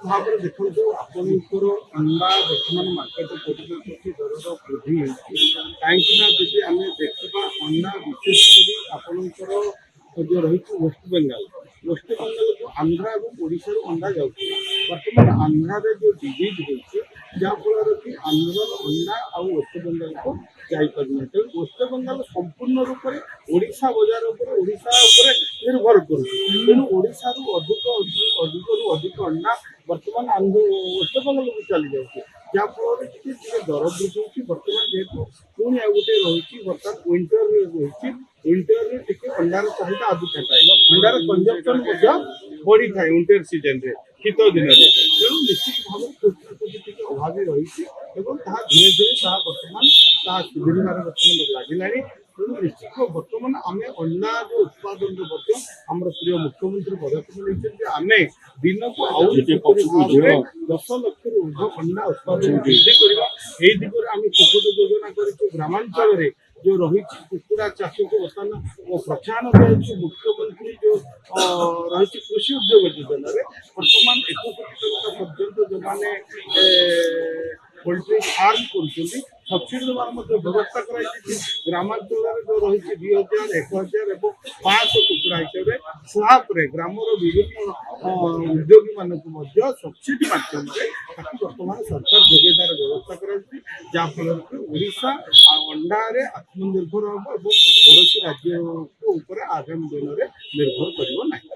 भाव में देखो आपंकर अंडा बर्तमान मार्केट परिस्थिति दर वृद्धि कहीं आम देखा अंडा विशेषकर आपंकर जो रही वेस्ट बेंगल को आंध्रा और ओडिशा अंडा जाऊँगी बर्तमान आंध्र जो डिजीज होती जहाँफल कि आंध्र अंडा और वेस्ट बेंगल को जापर वेस्ट बेंगल संपूर्ण रूप से ओडिशा बजार निर्भर करोडिशा अधिक अधिक अंडा बर्तमान आंध्र वेस्ट बेंगल को चली जाऊँगी जहाँफल कि दर वृद्धि होती बर्तमान जेहेतु पुणी आ गए रही बर्तमान विंटर रही विंटर टी अंडार चाहिदा अधिक था अंडार कंजप्शन बढ़ी था विंटर सीजन रे शीत दिन में तेणु निश्चित भाव में अभाव रही धीरे धीरे बर्तमान सुधरबार बर्तमान लगला तेणु निश्चित बर्तमान आम अंडा जो उत्पादन आम प्रिय मुख्यमंत्री पदक्षेप नहीं आम दिन को आउ 10 लक्ष ऊर्ध अंडा उत्पादन वृद्धि करवा यही दिगरे आम कुकुट योजना कर ग्रामांचल जो रही कुकुड़ा चाष को बर्तमान प्रोत्साहन दिया मुख्यमंत्री जो रही कृषि उद्योग योजना बर्तमान 1 कोटी टंका पर्यंत जो मैंने पोल्ट्री फार्म कर सब्सिडी देवार व्यवस्था कर ग्रामांचल जो रही 2000 1000 और 500 कुकुड़ा हिसाब से स्लाप ग्रामर विभिन्न उद्योगी मानक सब्सिडी माध्यम बर्तमान सरकार जोगेदार व्यवस्था कर जहाँफल कि ओडिशा अंडे आत्मनिर्भर हम और पड़ोशी राज्य आगामी दिन में निर्भर कर।